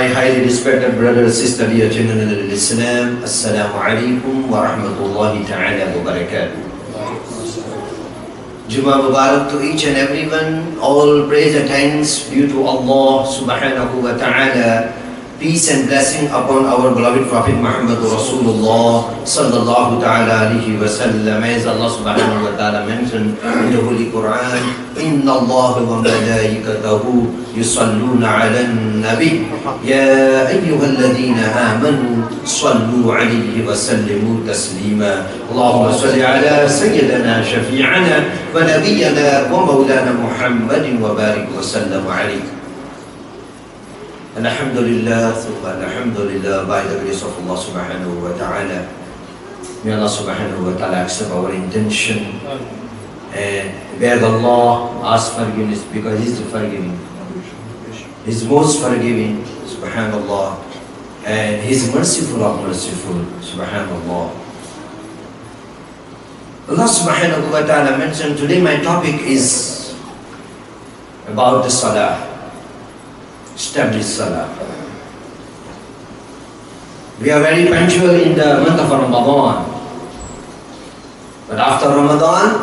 My highly respected brother and sister, dear children in Islam, Assalamu alaikum wa rahmatullahi ta'ala wa barakatuh. Jumu'ah Mubarak to each and everyone. All praise and thanks due to Allah subhanahu wa ta'ala. Peace and blessing upon our beloved Prophet Muhammad Rasulullah sallallahu ta'ala alayhi wa sallam. As Allah subhanahu wa ta'ala mentioned in the Holy Quran, Inna Allah wa malaikatahu yusalluna ala nabi Ya ayyuhalladhina amanu sallu alayhi wa sallimu taslima. Allahumma salli ala sayyidina shafi'ana wa nabiyyana wa Maulana Muhammadin wa barik wa sallam alayhi. Alhamdulillah, Alhamdulillah, by the grace of Allah subhanahu wa ta'ala. May Allah subhanahu wa ta'ala accept our intention and beg Allah, ask forgiveness because He is forgiving. He is most forgiving, subhanallah, and He is merciful of merciful, subhanallah. Allah subhanahu wa ta'ala mentioned, today my topic is about the salah. Establish salah. We are very punctual in the month of Ramadan, but after Ramadan,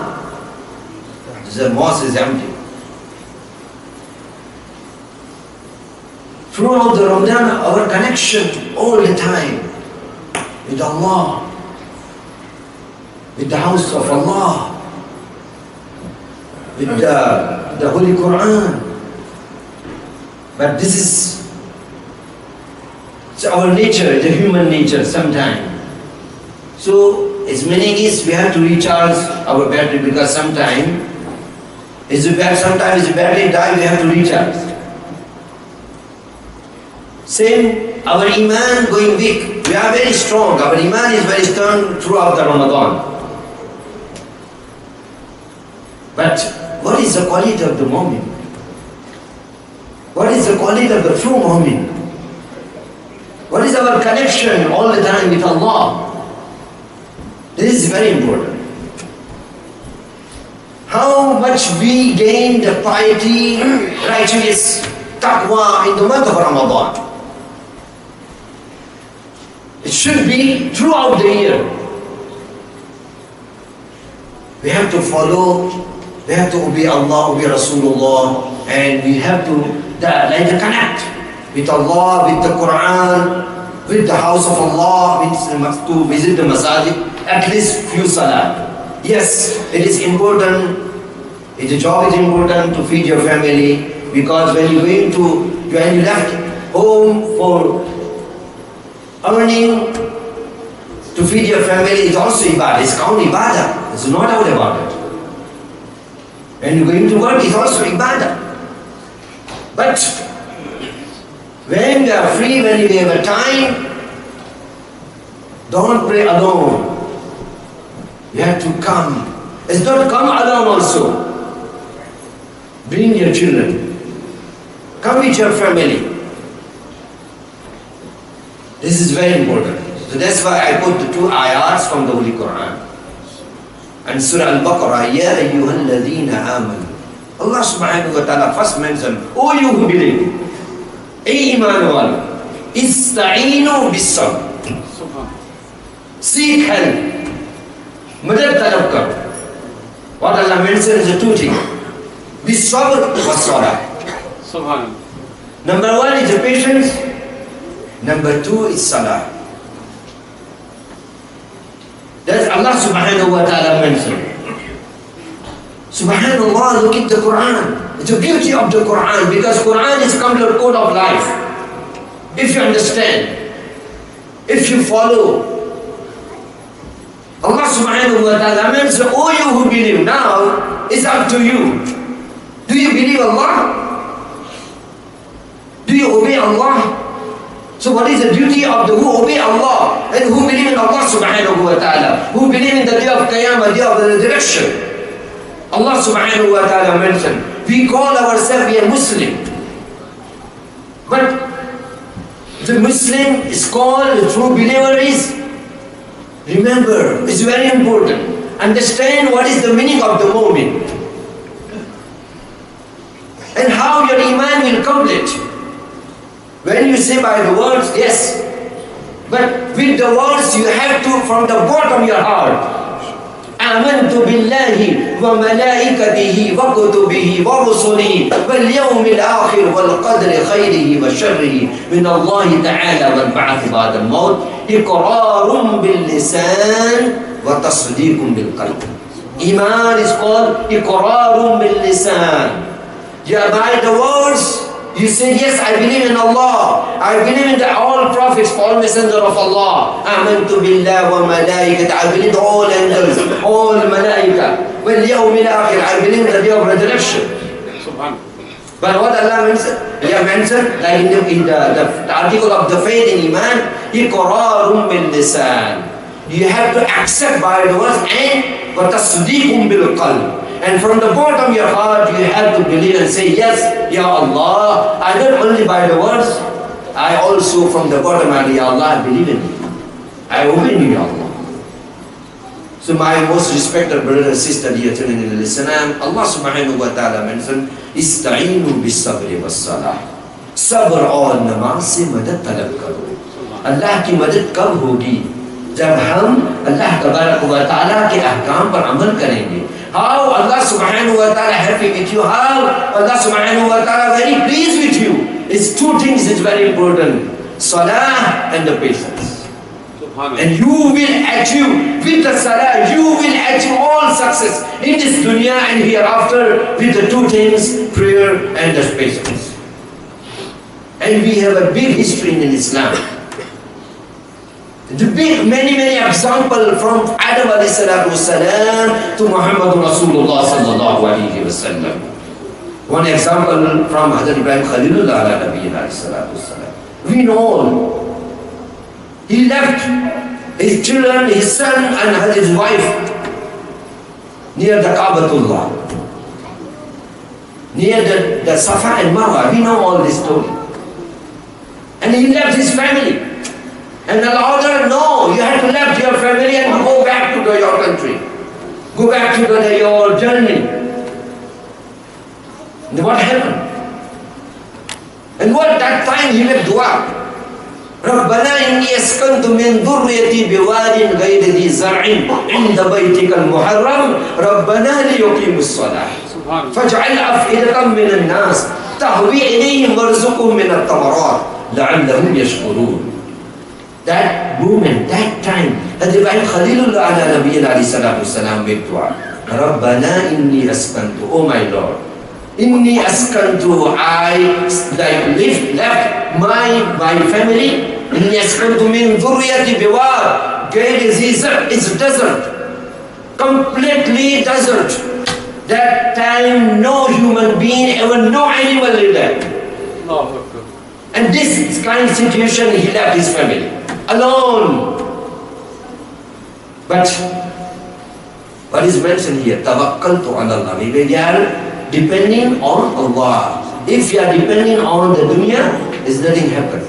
the mosque is empty. Throughout the Ramadan, our connection all the time with Allah, with the house of Allah, with the Holy Quran. But this is our nature, the human nature sometimes. So its meaning is we have to recharge our battery because sometimes the battery die, we have to recharge. Same, our iman going weak. We are very strong. Our iman is very strong throughout the Ramadan. But what is the quality of the moment? What is the quality of the true mu'min? What is our connection all the time with Allah? This is very important. How much we gain the piety, righteousness, taqwa in the month of Ramadan. It should be throughout the year. We have to follow, we have to obey Allah, obey Rasulullah, and we have to connect with Allah, with the Quran, with the house of Allah, to visit the Masjid, at least few salah. Yes, it is important, the job is important to feed your family, because when you left home for earning to feed your family, it's also Ibādah, it's called Ibādah, there's no doubt about it. When you're going to work, it's also Ibādah. But when we are free, when we have a time, don't pray alone. You have to come. It's not come alone also. Bring your children. Come with your family. This is very important. So that's why I put the two ayats from the Holy Quran. And Surah Al-Baqarah, Ya ayyuhalladhina amanu. Allah subhanahu wa ta'ala first mentioned, O you who believe, iman wal, ista'inu bis-sabr. Seek help. Madad talab kar. What Allah mentioned is the two things. Bis-sabr was-salah. Subhanallah. Number one is the patience. Number two is salah. That's Allah subhanahu wa ta'ala mentioned. Subhanallah, look at the Quran. It's the beauty of the Quran, because Quran is complete code of life. If you understand, if you follow, Allah subhanahu wa ta'ala mentions, oh you who believe, now it's up to you. Do you believe Allah? Do you obey Allah? So what is the duty of the who obey Allah and who believe in Allah subhanahu wa ta'ala, who believe in the day of Qiyamah, day of the resurrection? Allah subhanahu wa ta'ala mentioned, we call ourselves a Muslim. But the Muslim is called, the true believer is, remember, it's very important. Understand what is the meaning of the moment. And how your iman will complete. When you say by the words, yes. But with the words you have to from the bottom of your heart. آمنت بالله وملائكته وكتبه ورسله واليوم الآخر والقدر خيره وشره من الله تعالى والبعث بعد الموت إقرار باللسان وتصديق بالقلب. Iman is called إقرار باللسان. Yeah, by the words you say, yes, I believe in Allah. I believe in all prophets, all messengers of Allah. Amantu billah wa malaikata. I believe in all angels, all malaika. Well, yawm al-akhir. I believe in the day of resurrection. But what Allah mentioned, He mentioned like in the article of the faith in Iman, iqrarun bil lisan. You have to accept by the words and wa tasdiqun bil qalb. And from the bottom of your heart, you have to believe and say, yes, Ya Allah, I don't only by the words, I also from the bottom of Ya Allah, I believe in you. I obey you, Ya Allah. So my most respected brother and sister, dear children in Islam, Allah subhanahu wa ta'ala mentioned, Ista'inu bis sabri was salah. Sabr और नमाज से मदद तलब करो. अल्लाह की मदद कब होगी? जब हम अल्लाह तबारक व तआला के अहकाम पर अमल करेंगे. How Allah subhanahu wa ta'ala happy with you, how Allah subhanahu wa ta'ala very pleased with you. It's two things is very important. Salah and the patience. And you will achieve with the salah, you will achieve all success in this dunya and hereafter with the two things, prayer and the patience. And we have a big history in Islam. The big, many examples from Adam alayhi salatu wasalam to Muhammad Rasulullah sallallahu alayhi wasallam. One example from Hazrat Ibrahim Khalilullah alayhi salatu wasalam. We know he left his children, his son and his wife near the Kaabatullah, near the Safa and Marwa. We know all this story. And he left his family. And Allah ordered, no, you have to leave your family and go back to your country. Go back to your journey. And what happened? And what that time he made dua. رَبَّنَا إِنِّي أَسْكَنْتُ مِنْ ذُرِّيَّتِي بِوَادٍ غَيْرِ ذِي زَرْعٍ عِنْدَ بَيْتِكَ الْمُحَرَّمِ رَبَّنَا لِيُقِيمُوا الصَّلَاةَ فَاجْعَلْ أَفْئِدَةً مِنَ النَّاسِ تَهْوِي إِلَيْهِمْ وَارْزُقْهُمْ مِنَ الثَّمَرَاتِ لَعَلَّهُمْ يَشْكُرُونَ. That moment, that time, that Ibrahim Khalilullah ala Nabiyyina alayhi salatu wasalam made dua. Rabbana inni askantu, oh my Lord. Inni askantu, I left my family. Inni askantu min dhurriyati biwad. Ghairi zi zar, it's desert. Completely desert. That time no human being, ever no animal lived there. And this kind of situation, he left his family. Alone. But what is mentioned here? Tawakkaltu ala Allah. We are depending on Allah. If you are depending on the dunya, is nothing happen.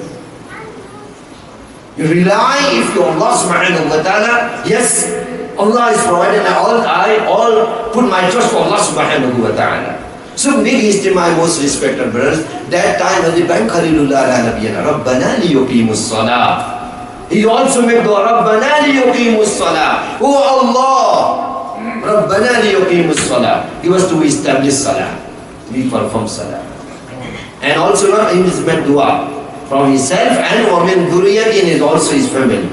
You rely if you Allah subhanahu wa ta'ala, yes, Allah is providing. I all put my trust for Allah subhanahu wa ta'ala. So big history, my most respected brothers. That time Hazrat Ibrahim Khalilullah ala Nabiyyina Rabbana liyuqimus salah. He also made dua, Rabbana liyuqimus salah. Oh Allah, Rabbana liyuqimus salah. He was to establish salah. We perform salah. And also not he made dua from himself and min dhurriyyatin is also his family.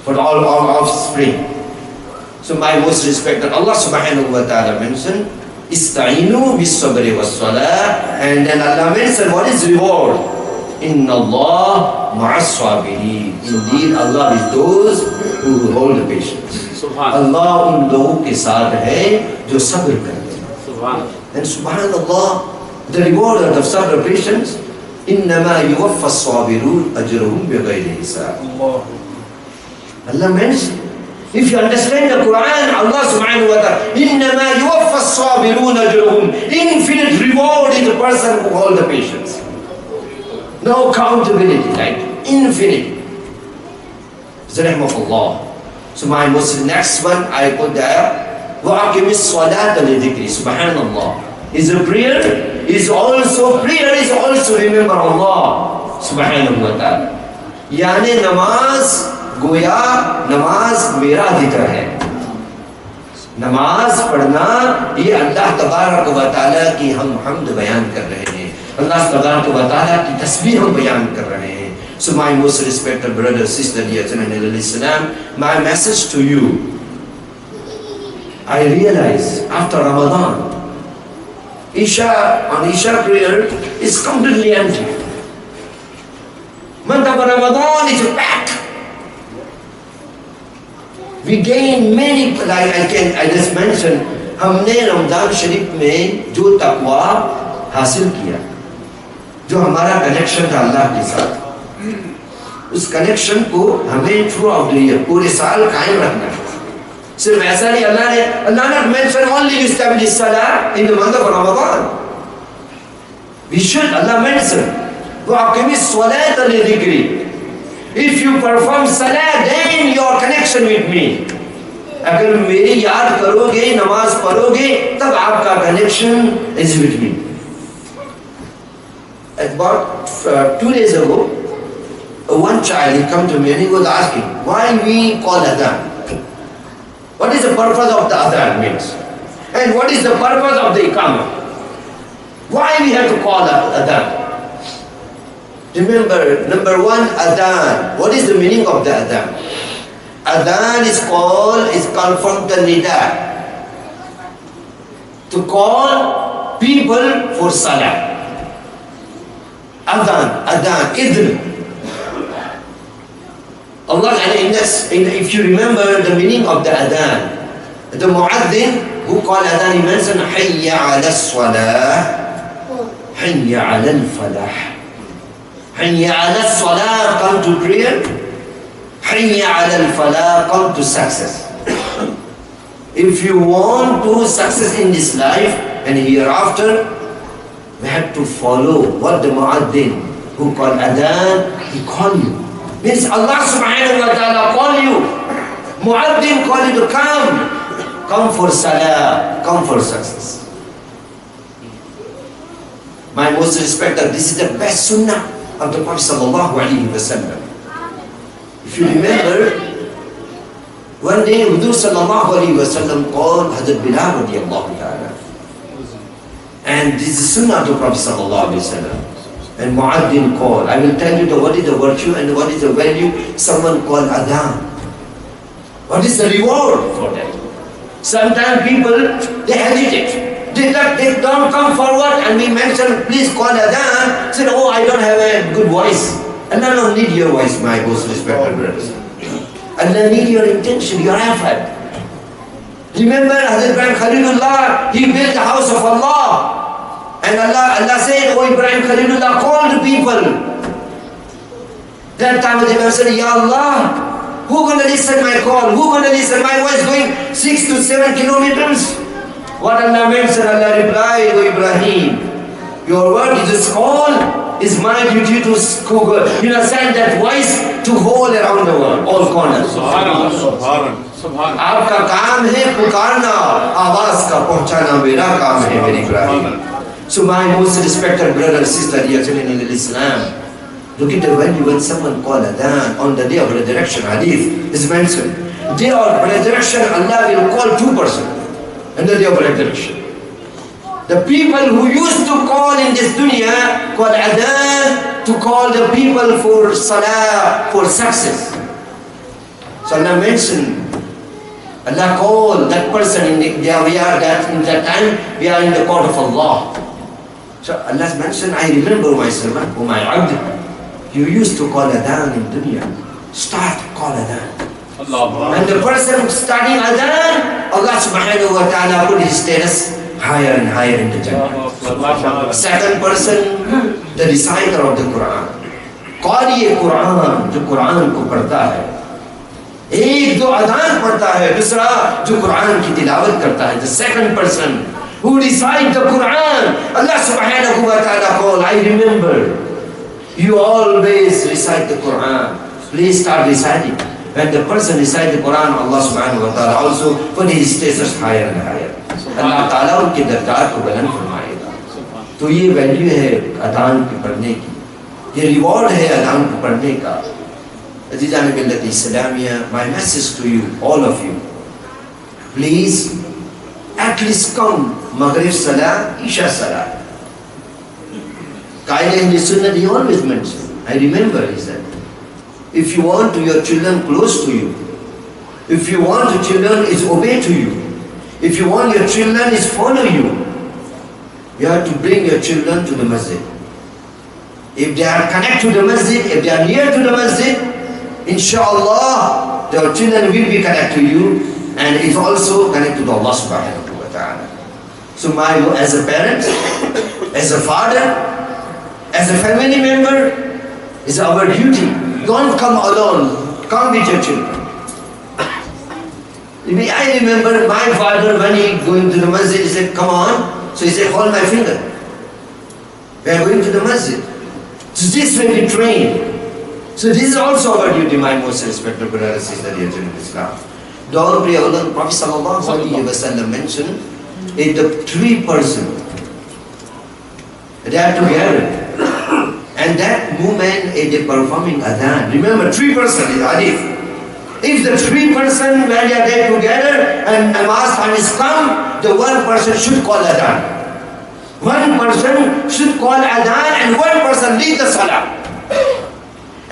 For all our offspring. So my most respected Allah subhanahu wa ta'ala mentioned Ista'inu bis sabri was salah, and then Allah mentioned what is reward. Inna Allah ma'as sabirin. Indeed, Allah is those who hold the patience. Allah उन लोगों के साथ है जो सब्र करते हैं. And subhanallah, the reward of sabr patience, إنما يوفى الصابرون أجرهم بغير حساب. Allah mentioned. If you understand the Quran, Allah subhanahu wa ta'ala, إِنَّمَا يُوَفَّى الصَّابِرُونَ أَجْرَهُمْ. Infinite reward is the person who holds the patience. No accountability, like infinite. Rahimahullah. So my Muslim, next one I put there, وَأَقِمِ الصَّلَاةَ لِذِكْرِ. Subhanallah. Is a prayer is also, prayer is also remember Allah subhanahu wa ta'ala. यानी नमाज गोया नमाज मेरा जिक्र है, नमाज पढ़ना ये अल्लाह तबारक व तआला की हम हम्द बयान कर रहे हैं, अल्लाह तबारक व तआला की तस्बीह हम बयान कर रहे हैं. So my most respected brother, sister, dear Islam, my message to you, I realize after Ramadan, Isha prayer is completely empty. Month of Ramadan is packed. We gain many, like I just mentioned, हमने रमजान शरीफ में जो तकवा हासिल किया, जो हमारा connection था अल्लाह के साथ, उस कनेक्शन को हमें थ्रू आउट द ईयर पूरे साल कायम रखना है. सिर्फ ऐसा नहीं, अल्लाह ने mention only establish salah in the month of Ramadan. We should, Allah mentioned, وَأَقِمِ الصَّلَاةَ لِذِكْرِي. If you perform salah, then your connection with me. अगर मेरी याद करोगे, नमाज पढ़ोगे, तब आपका connection is with me. About 2 days ago, one child, he come to me and he was asking, why we call adhan? What is the purpose of the adhan means? And what is the purpose of the iqamah? Why we have to call adhan? Remember, number one, adhan. What is the meaning of the adhan? Adhan is called from the nida, to call people for salah. Adhan, idn. Allah, if you remember the meaning of the adhan, the muaddin who called adhan, he mentioned hayya ala salah, hayya ala al-falah. Hayya ala salah, come to prayer. Hayya ala al-falah, come to success. If you want to success in this life and hereafter, we have to follow what the muaddin who called adhan, he called you. Means Allah subhanahu wa ta'ala call you. Muaddin call you to come for salah, come for success. My most respected, this is the best sunnah of the Prophet sallallahu alaihi wasallam. If you remember, one day Hudur sallallahu alaihi wasallam called Hazrat Bilal radiyallahu ta'ala. And this is sunnah of the Prophet sallallahu alaihi wasallam. And muaddin call. I will tell you what is the virtue and what is the value. Someone called adhan. What is the reward for that? Sometimes people, they hesitate. They don't come forward and we mention, please call adhan. Say, oh, I don't have a good voice. And I don't need your voice, my most respected brothers. And I need your intention, your effort. Remember Hazrat Ibrahim Khalilullah, he built the house of Allah. And Allah said, oh Ibrahim Khalilullah, call the people. That time they said, Ya Allah, who gonna listen my call? Who gonna listen my voice going 6 to 7 kilometers? What Allah mentioned, Allah replied, oh Ibrahim, your word is a call, is my duty to send that voice to whole around the world, all corners. आपका काम है पुकारना, आवाज का पहुंचाना मेरा काम है मेरे Ibrahim. So my most respected brother and sister here in Islam, look at the value when someone called adhan on the day of resurrection. Hadith is mentioned. Day of resurrection, Allah will call 2 persons on the day of resurrection. The people who used to call in this dunya call adhan to call the people for salah, for success. So Allah mentioned, Allah called that person in that time we are in the court of Allah. So Allah mentioned, I remember my servant, oh my abd, you used to call adhan in dunya. Start call adhan. And the person starting adhan, Allah subhanahu wa ta'ala put his status higher and higher in the Jannah. Second person, the reciter of the Quran. Qari Quran, जो कुरान को पढ़ता है. एक जो adhan पढ़ता है, दूसरा जो कुरान की तिलावत करता है. The second person who recite the Quran, Allah subhanahu wa ta'ala call, I remember, you always recite the Quran. Please start reciting. When the person recite the Quran, Allah subhanahu wa ta'ala also put his status higher and higher. Allah ta'ala उनके दरकार को बुलंद फरमाएगा. तो ये value है अदान की पढ़ने की, ये रिवॉर्ड है अदान को पढ़ने का। अज़ीज़ान मिल्लत Islamia, my message to you, all of you, please at least come Maghrib Salah, Isha Salah. Qaida in the Sunnah, he always mentioned, I remember, he said, if you want your children close to you, if you want your children is obey to you, if you want your children is follow you, you have to bring your children to the masjid. If they are connected to the masjid, if they are near to the masjid, inshallah, their children will be connected to you, and it's also connected to Allah subhanahu wa ta'ala. So as a parent, as a father, as a family member, it's our duty. Don't come alone, come with your children. I remember my father, when he going to the masjid, he said, come on. So he said, hold my finger. We are going to the masjid. So this way we train. So this is also our duty, my most respected brothers and sisters in Islam. Don't pray alone. Prophet sallallahu alaihi wasallam mentioned, if the three person, they are together, and that moment is they performing adhan. Remember, 3 person is hadith. If the 3 person when they are there together and namaz time is come, the 1 person should call adhan. 1 person should call adhan and 1 person lead the salah.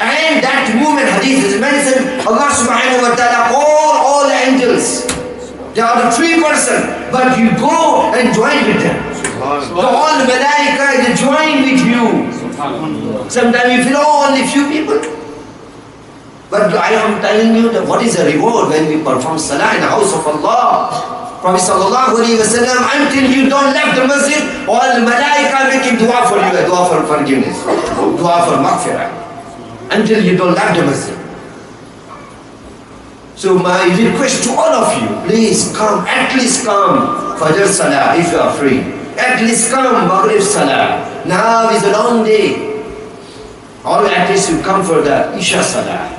And that moment hadith is mentioned, Allah subhanahu wa ta'ala call all the angels. They are the 3 person, but you go and join with them. The all malaika they join with you. Sometimes you feel only few people. But I am telling you that what is the reward when we perform salah in the house of Allah. Prophet sallallahu alaihi wasallam, until you don't left the masjid, all the malaika making dua for you, dua for forgiveness, dua for maghfirah. Until you don't left the masjid. So my request to all of you, please come, at least come Fajr Salah if you are free. At least come Maghrib Salah. Now is a long day. Or at least you come for the Isha Salah.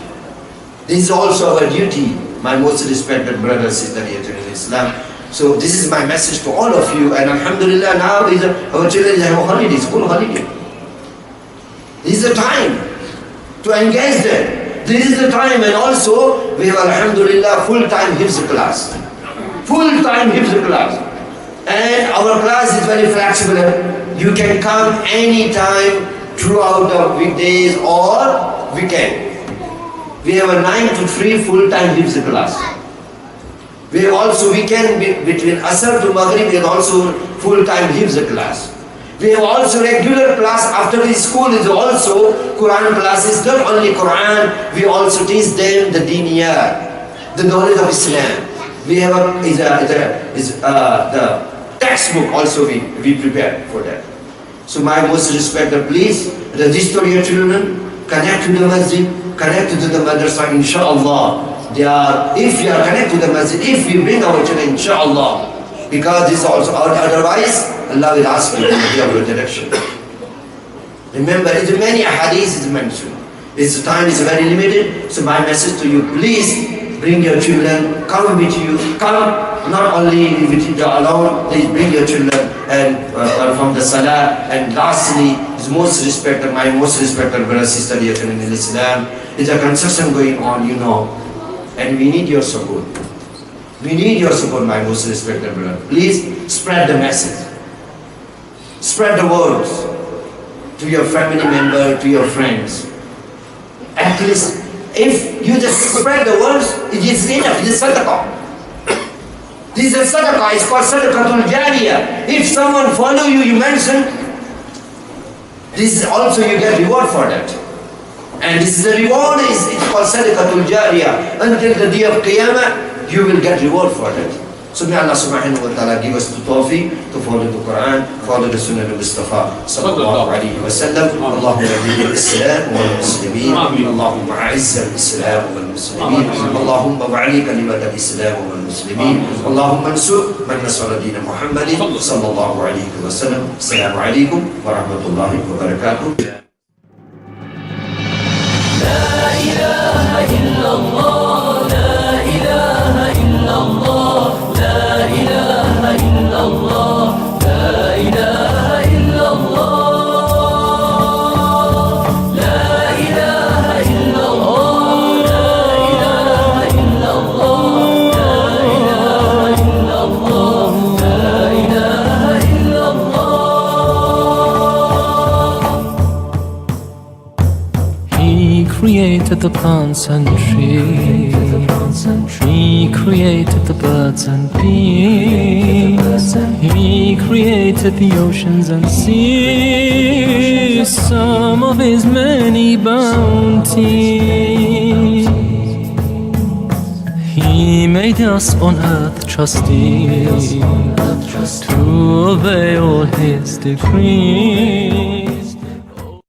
This is also our duty, my most respected brothers and sisters in Islam. So this is my message to all of you, and alhamdulillah now is our children have a holiday, school holiday. This is the time to engage them. This is the time, and also we have alhamdulillah full-time hifz class. Full-time hifz class. And our class is very flexible. You can come anytime throughout the weekdays or weekend. We have a 9 to 3 full-time hifz class. We have also weekend between Asr to Maghrib, we have also full-time hifz class. We have also regular class after the school is also Quran classes, not only Quran, we also teach them the diniyah, the knowledge of Islam. We have the textbook also we prepare for that. So my most respected, please register your children, connect to the masjid, connect to the madrasa, inshallah. If you are connected to the masjid, if we bring our children, inshallah, because this is also, otherwise, Allah will ask you to give your direction. Remember, many hadiths is mentioned. This time is very limited, so my message to you, please bring your children, come with you, come not only with you alone, please bring your children and perform the salah. And lastly, my most respected brother, sister here in Islam, is a construction going on, and we need your support. We need your support, my most respected brother. Please spread the message. Spread the words to your family member, to your friends. At least, if you just spread the words, it is enough. It is sadaqah. This is a sadaqah. It's called sadaqatul jariyah. If someone follow you, you mention, this is also you get reward for that. And this is a reward, it's called sadaqatul jariyah. Until the day of Qiyamah, you will get reward for that. So may Allah subhanahu wa ta'ala give us the tawfiq to follow the Quran, follow the Sunnah of Mustafa sallallahu alayhi wa sallam. Allahumma rabbi al-Islam wal Muslimin. Allahumma a'izz al-Islam wal Muslimin. Allahumma wa'ali kalimat al-Islam wal Muslimin. Allahumma ansur man nasara dina Muhammadin sallallahu alayhi wa sallam. Assalamu alaykum wa rahmatullahi wa barakatuh. La ilaha illallah, la ilaha illallah. لا إله إلا الله لا إله إلا الله created the plants and trees. He created the birds and bees. He created the oceans and seas, some of his many bounties. He made us on earth trustees to obey all his decrees.